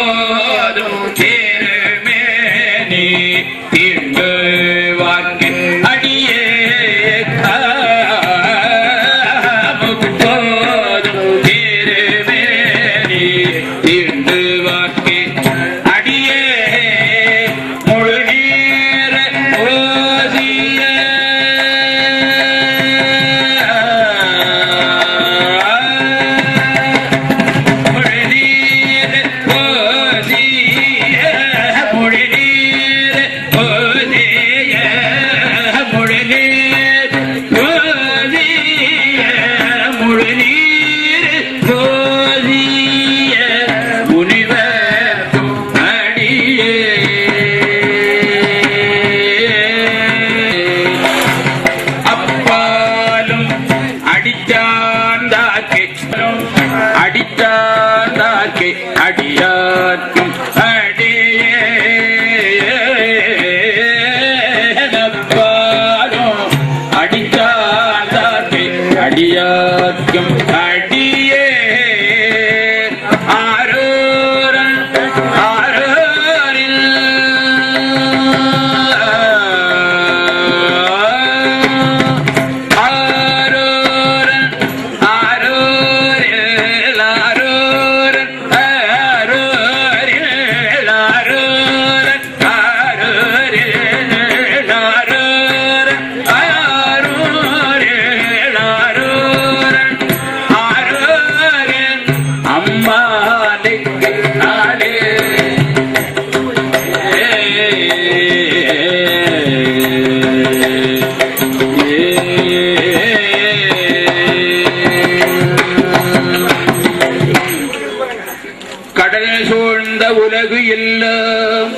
போதும் திருமேனி தீண்டு வாக்கு அடியே போதும் திருமேனி தீண்டு வாக்கு அடியே முழு நீர ஓசிய அடித்தார்க்கு அடியார்க்கும் அடியேப்பாலும் அடித்தார்க்கு அடியார்க்கும் அடியே ஆரோரன் ஆரோரில் கடல் சூழ்ந்த உலகு எல்லாம்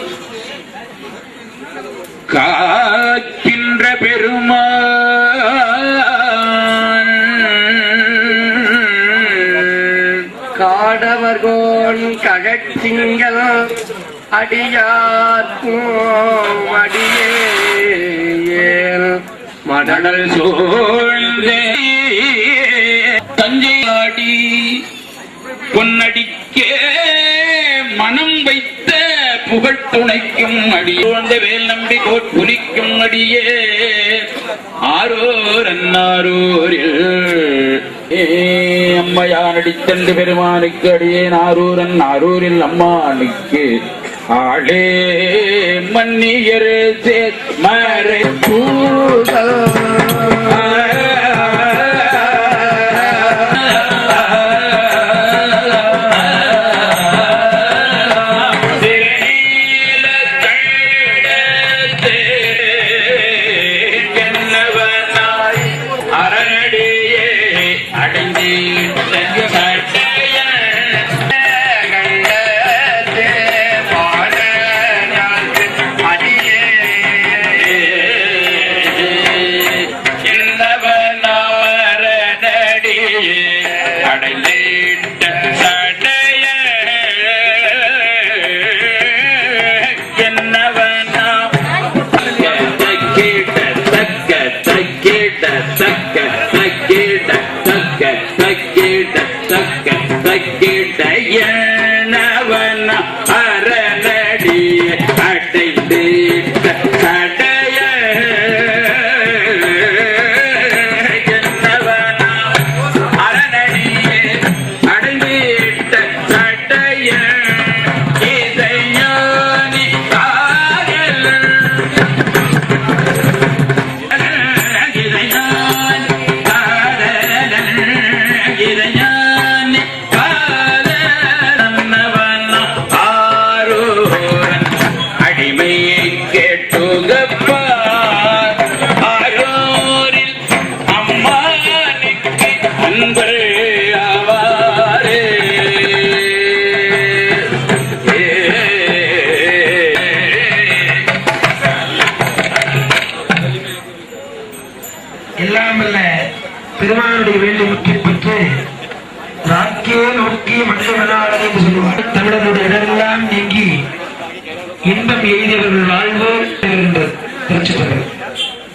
காக்கின்ற பெருமான் காடவர்கோன் கழச்சிங்கள் அடியார்க்கும் அடியேன் மடல் சூழ்ந்தே தஞ்சையாடி பொன்னடிக்கே மனம் வைத்த புகழ் துணைக்கும் அடியோந்த வேல் நம்பி கோட்புலிக்கும் அடியே ஆரோர் அன்னாரூரில் அம்மையான் அடித்தண்டு பெருமானுக்கு அடியேன் ஆரூரன் ஆரூரில் அம்மானுக்கு ஆளே மன்னியர் மறை பெருமானுடைய வேண்டுமுறை பெற்று நாக்கே நோக்கி மனிதனாளர் என்று சொல்லுவார். தமிழர்களுடைய இடமெல்லாம் நீங்கி இன்பம் எய்தியவர்கள் வாழ்வு திருச்சிட்டவர்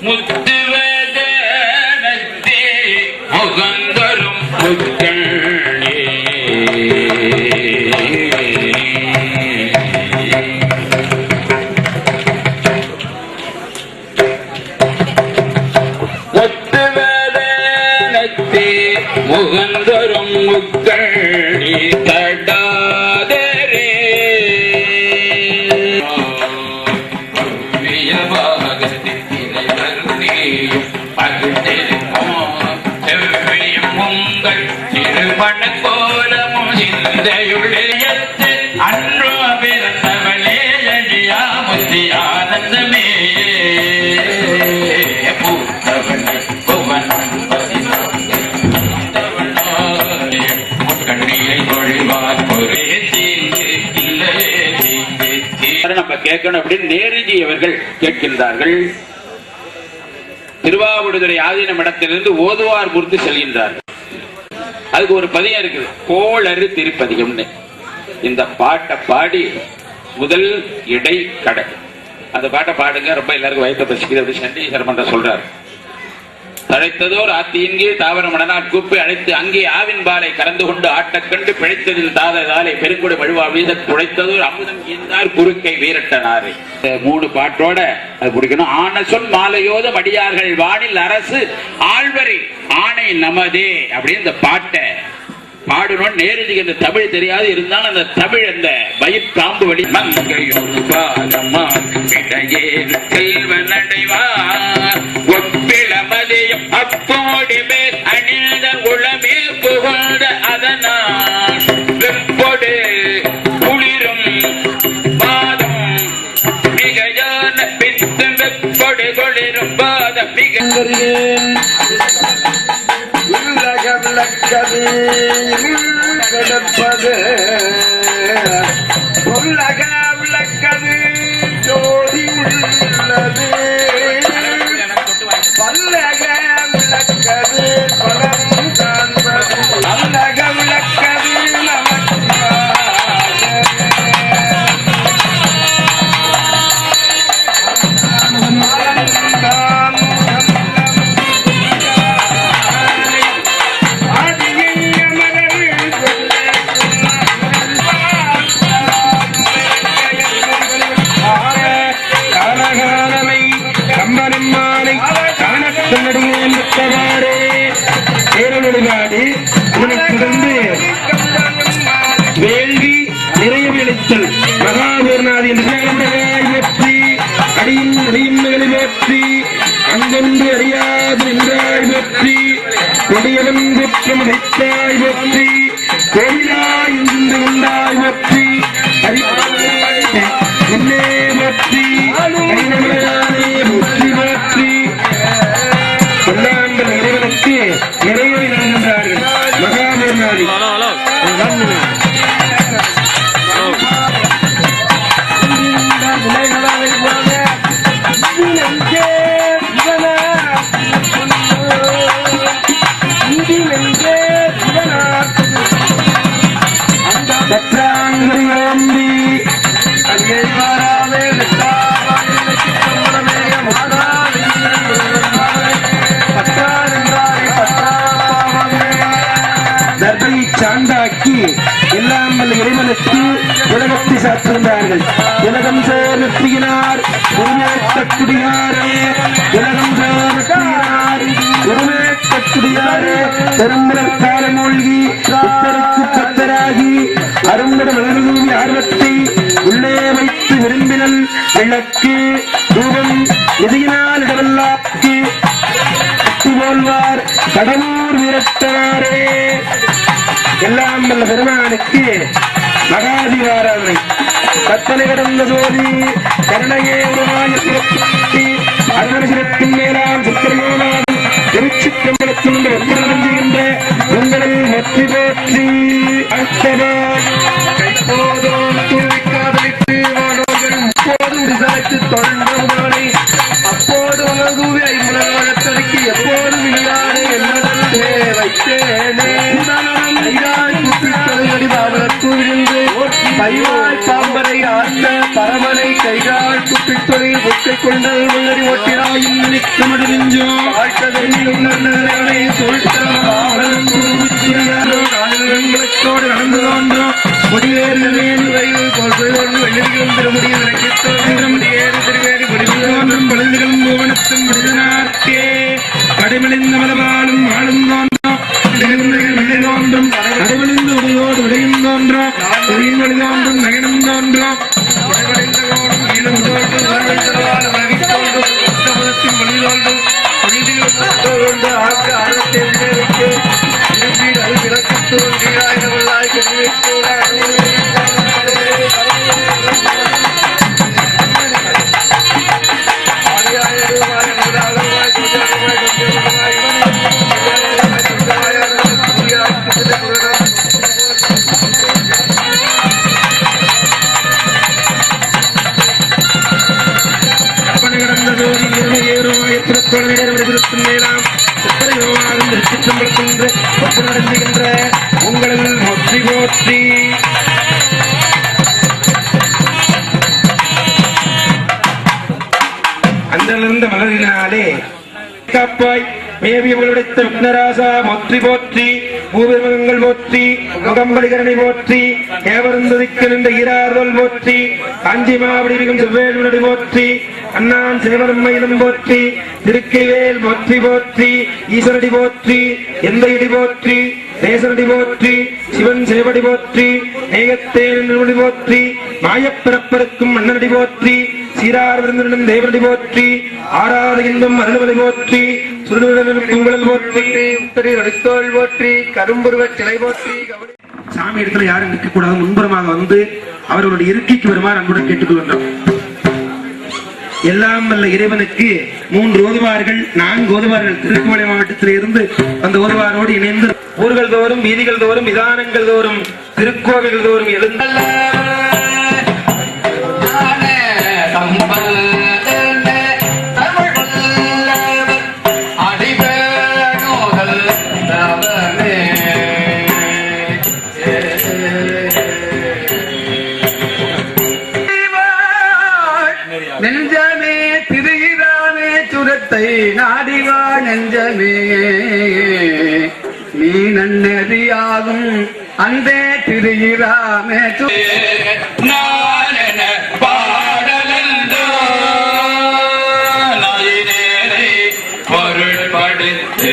முத்துவதனத்தே முகந்தரும் கந்தமே பூத்தவனே புவனம் பதினாலே கண்ணீரை பொழிவார் ஒரே தீங்கு இல்லையே தீங்கு நம்ம கேட்கணும் அப்படின்னு நேருஜி அவர்கள் கேட்கின்றார்கள். திருவாவடுதுறை ஆதீன மடத்திலிருந்து ஓதுவார் குறித்து செல்கின்றார்கள். அதுக்கு ஒரு பதியம் இருக்குது, கோளறு திருப்பதிகம்னு. இந்த பாட்டை பாடி முதல் இடை கடை அந்த பாட்டை பாடுங்க, ரொம்ப எல்லாருக்கும் வயத்தை பசிக்குது அப்படி சண்டீஸ்வரமன்ற சொல்றாரு. தழைத்ததோர் ஆத்தியின் கீழ் தாவர மடனாட் கூப்பி அழைத்து அங்கே ஆவின் பாலை கலந்து கொண்டு ஆட்டக்கண்டு பிழைத்ததில் தாதை பெருங்குடி வழுவா வீத துடைத்ததோர் அமுதம் ஈந்தார் குறுக்கை வீரட்டனாரு. 3 பாட்டோட அது பிடிக்கணும். ஆன சொல் மாலையோத மடியார்கள் வானில் அரசு ஆழ்வரை ஆணை நமதே அப்படின்னு இந்த பாட்டை பாடணும். நேருஜிக்கு அந்த தமிழ் தெரியாது, இருந்தாலும் அந்த தமிழ் அந்த வயிற்றாம்பு வழி மங்கையோடு பாதமா செல்வனடைவார் ஒப்பிளமதியம் அப்போடி மேல் அணிந்த உளமேல் புகழ்ந்த அதனால் வெப்பொடு குளிரும் பாதம் மிகையான பித்தம் வெப்பொடு குளிரும் பாதம் மிக விளக்கது கிடப்பது பொருளக விளக்கது ஜோதி உள்ளது பல்லக விளக்கது பலம் காண்பது அல்லக விளக்கது வேள்வி நிறைய விளைச்சல் மகாபூர்ணாதி வெற்றி அடியின் அடியும்களை வெற்றி அங்கொன்று அறியாது நின்றாய் வெற்றி கொடியவன் குற்றம் அடைத்தாய் வெற்றி கோவிலாய் இருந்து கொண்டாய் வெற்றி என்னே வெற்றி வெற்றி வெற்றி கொண்டாண்ட இறைவனுக்கு நிறைவை நல்கின்றார்கள் மகாபூர்ணாதி. சாந்தாக்கி எல்லாம் வல்ல இறைவனுக்கு உலகத்தை சாற்றுகின்றார்கள். உலகம் சோர் வெற்றியினார் உருவேற்றக்குடியாரே உலகம் சோர் வெற்றியினார் உருவேற்றக்குடியாரே பெரும்புலர் கால மூழ்கி புத்தருக்கு பத்தராகி அரும்பட மலர்தூவி ஆர்வத்தை உள்ளே வைத்து விரும்பினல் விளக்கு ரூபம் எதியினால் இடவல்லாக்கு போல்வார் கடவுர் விரட்டாரே. எல்லாம் வல்ல பெருமானுக்கு மகாதிவாராதனை கத்தனை கடந்த ஜோதி கருணையே உருவாய சிறப்பி அருணசிரத்தின் மேலாம் சித்திரயோனாதி திருச்சிற்றம்பலத்தின் வெற்றிகின்ற உங்களில் வெற்றி போற்றி அஷ்டவான் கைப்போதும் துணிக்காதலித்து வானோர்கள் இப்போதும் விசாரித்து தொடர்ந்தவர்களை அப்போது உலகூவி ஐம்பது வழக்கருக்கு எப்போதும் இல்லாத என்னதே வைத்தேனே கைவாய் பாம்பரை ஆண்ட பரமனை கைகால் குப்பித்தொலை ஒற்றை கொண்ட உள்ளறி ஒட்டினாயும் நிற்கமடிஞ்சோ வாழ்க்கை சொல்லித்தோடு நடந்து தோன்றும் முடிவேறு வெள்ளிகளும் திருமுடிய விளக்கித்தோன்றும் குழந்தைகளும் பூவனத்தும் முடிதனார்க்கே கடைமலிந்த மலபாலும் ஆளும் தோன்றும் வெள்ளை தோன்றும் அடைவழிந்து உடையோடு விடையும் தோன்றும் ஒளியின் வழி தோன்றும் நகனம் தோன்றும் உடைவடைந்த கோடும் ஈழம் தோன்றும் உலகத்தின் வழி தோன்றும் பொழுதில் ஆக்க ஆழத்தை விளைவித்து திருப்பி அது விளக்கத்து நீராய்ந்தவர்களாய் கருவித்து உங்களில் போற்றி போற்றி. அந்தலிருந்த மலரினாலே காப்பாய் மேவிய உங்களுடைய விக்னராசா போற்றி போற்றி. பூவிமகங்கள் போற்றி, முகம்பலிகரணை போற்றி, ஏவருந்ததிக்கு நின்ற ஈரார்தோல் போற்றி, காஞ்சி மாவடிவிகம் செவ்வேலுடடி போற்றி, அண்ணான் சேவனம்மையிலும் போற்றி, திருக்கைவேல் போற்றி போற்றி, ஈஸ்வரடி போற்றி, எந்தையடி போற்றி, தேசரடி போற்றி, சிவன் சேவடி போற்றி, நேயத்தேனடி போற்றி, மாயப்பிறப்பருக்கும் மன்னரடி போற்றி, சீரார் விருந்தினும் தேவரடி போற்றி, ஆறாத இன்பம் அருள்வதை போற்றி, சுருளுடன் உங்களல் போற்றி, உத்தரி அடித்தோள் போற்றி, கரும்புருவ சிலை போற்றி. சாமி இடத்துல யாரும் நிற்க கூடாது, முன்புறமாக வந்து அவர்களுடைய இருக்கைக்கு வருமாறு அன்புடன் கேட்டுக்கொள்கின்றோம். எல்லாம் வல்ல இறைவனுக்கு 3 ஓதுவார்கள் 4 ஓதுவார்கள் திருக்குவளை மாவட்டத்தில் இருந்து அந்த ஓதுவாரோடு இணைந்து ஊர்கள் தோறும் வீதிகள் தோறும் விதானங்கள் தோறும் திருக்கோவில்கள் தோறும் எழுந்த நெஞ்சமே திரிகிறானே சுரத்தை நாடிவா நெஞ்சமே நீ நன்னெறியாகும் அந்தே திரிகிறாமே பொருள்படுத்து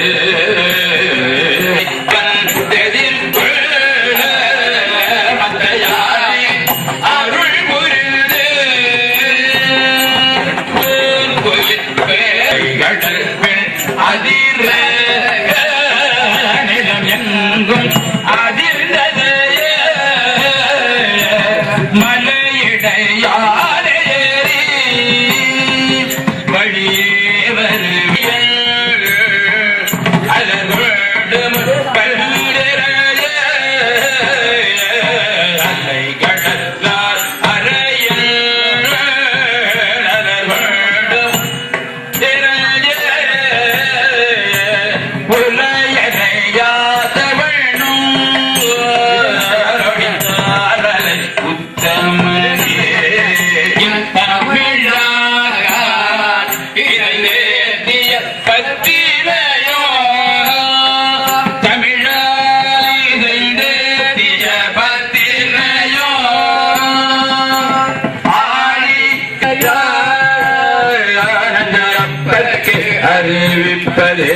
அறிவிப்பதே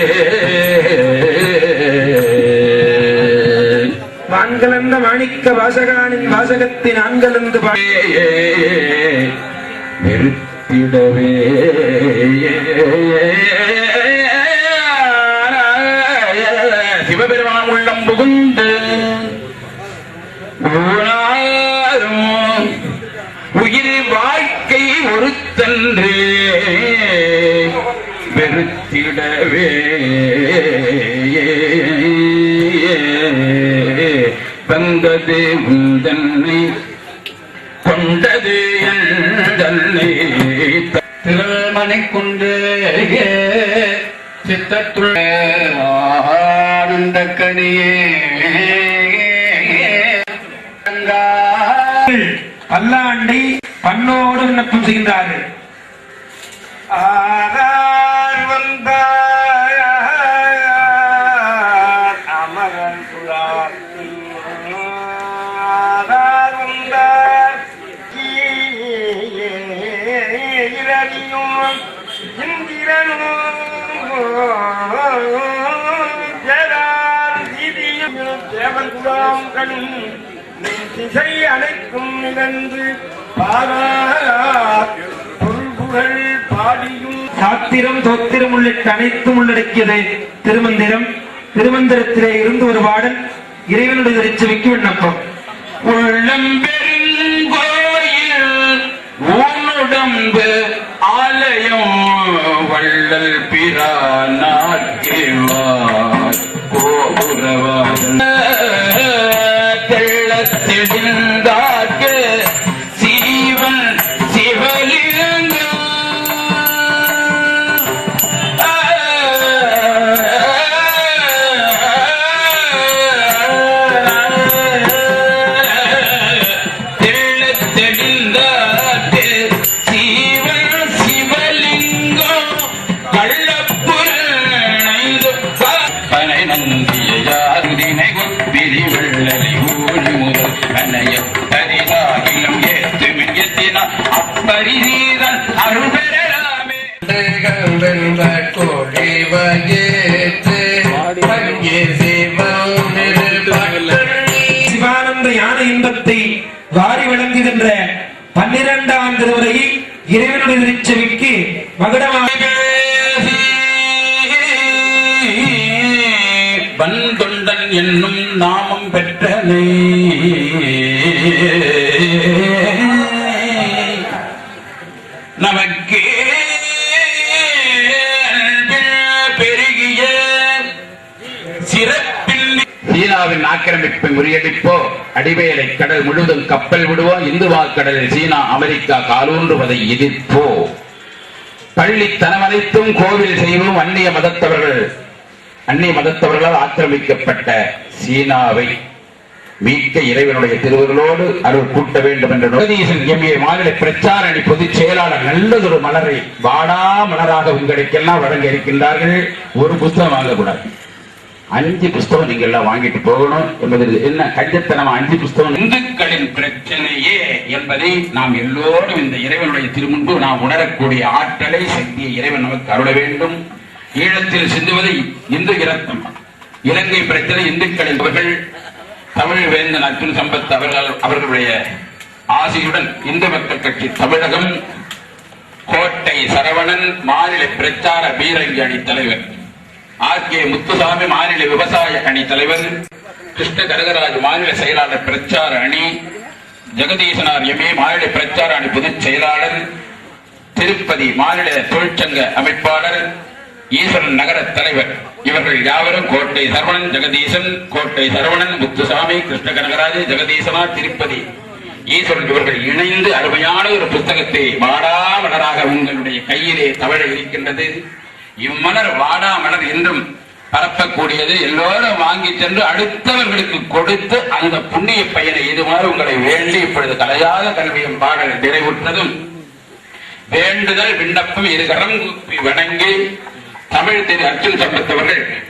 வான்கலந்த மாணிக்க வாசகானின் வாசகத்தின் ஆண்கலந்து நிறுத்திடவே சிவபெருமான் உள்ளம் புகுந்து உயிர் வாழ்க்கை ஒருத்தன்றே வெறுத்திடவே வந்தது தன்னை கொண்டது தன்னை திருமனை கொண்டு சித்தத்துள்ள ஆனந்த கனியே பல்லாண்டை பண்ணோடு விண்ணப்பம் செய்கின்றார்கள். ஆதார் வந்தார் அமரன் புலாத்தி ஆதார் வந்தார் இரணியும் இந்திரனும் ஜெரார் சீதியும் தேவன் குலாம் கணும் திசை அனைத்தும் நிகழ்ந்து பாரார் பொருள்புகழ் பாடியும் சாத்திரம் தோத்திரம் உள்ளிட்ட அனைத்தும் உள்ளடக்கியது திருமந்திரம். திருமந்திரத்திலே இருந்து ஒரு பாடல் இறைவனுடைய திருச்சபைக்கு விண்ணப்பம். உள்ளம் பெருங்கோயில் உன்னுடம்பு ஆலயம் வள்ளல் பிரானாக்கிவார் கோபுரவாதல் தெள்ளத்திடிந்தார்க்கு சீவன் சிவலிங்க 12ஆம் திருமுறை இறைவனுடைய திருச்செவிக்கு மகுடமாக வந்தொண்டன் என்னும் நாமம் பெற்றனை நமக்கே பெருகிய சிறப்பில் சீனாவின் ஆக்கிரமிப்பை முறியடிப்போ அடிவேலை கடல் முழுவதும் கப்பல் விடுவோம் இந்துவா கடலில் சீனா அமெரிக்கா காலூன்றுவதை எதிர்ப்போ பள்ளித்தனம் அனைத்தும் கோவில் செய்வோம் அந்நிய மதத்தவர்களால் ஆக்கிரமிக்கப்பட்ட சீனாவை மீட்க இறைவனுடைய திருவர்களோடு அருள் கூட்ட வேண்டும் என்ற ஜெகதீசன் எம்ஏ மாநில பிரச்சார அணி பொதுச் செயலாளர் நல்லதொரு மலரை வாடா மலராக உங்களுக்கெல்லாம் வழங்க இருக்கின்றார்கள். ஒரு புத்தகம் வாங்கக்கூடாது, 5 புஸ்தகம் நீங்க எல்லாம் வாங்கிட்டு போகணும் என்பது என்ன கஞ்சத்தனமா 5 புஸ்தகம். இந்துக்களின் பிரச்சனையே என்பதை நாம் எல்லோரும் இந்த இறைவனுடைய திருமுன்பு நாம் உணரக்கூடிய ஆற்றலை சக்தியை இறைவன் நமக்கு அருள வேண்டும். ஈழத்தில் சிந்துவது இந்து இரத்தம், இலங்கை பிரச்சனை இந்துக்களின் தமிழ் வேந்தன் அர்ஜுன் சம்பத் அவர்களுடைய ஆசையுடன் இந்து மக்கள் கட்சி தமிழகம் கோட்டை சரவணன் மாநில பிரச்சார பீரங்கி அணி தலைவர், ஆர்கே முத்துசாமி மாநில விவசாய அணி தலைவர், கிருஷ்ண கனகராஜ் மாநில செயலாளர் பிரச்சார அணி, ஜெகதீசனார் எம்ஏ மாநில பிரச்சார அணி பொதுச் செயலாளர், திருப்பதி மாநில தொழிற்சங்க அமைப்பாளர், ஈஸ்வரன் நகர தலைவர், இவர்கள் யாவரும் கோட்டை சரவணன், ஜெகதீசன், கோட்டை சரவணன், முத்துசாமி, கிருஷ்ண கனகராஜ், ஜெகதீசனார், திருப்பதி ஈஸ்வரன் இவர்கள் இணைந்து அருமையான ஒரு புத்தகத்தை வாடாமலராக உங்களுடைய கையிலே தவழ இருக்கின்றது. இம்மலர் வாடாமலர் என்றும் பரப்பக்கூடியது. எல்லோரும் வாங்கி சென்று அடுத்தவர்களுக்கு கொடுத்து அந்த புண்ணிய பயனை இதுமாறு உங்களை வேண்டி இப்பொழுது கலையாத கல்வியும் பாடல் நிறைவுற்றதும் வேண்டுதல் விண்ணப்பம் இருகரம் வணங்கி தமிழ் திரு அர்ஜுன் சம்பத் அவர்கள்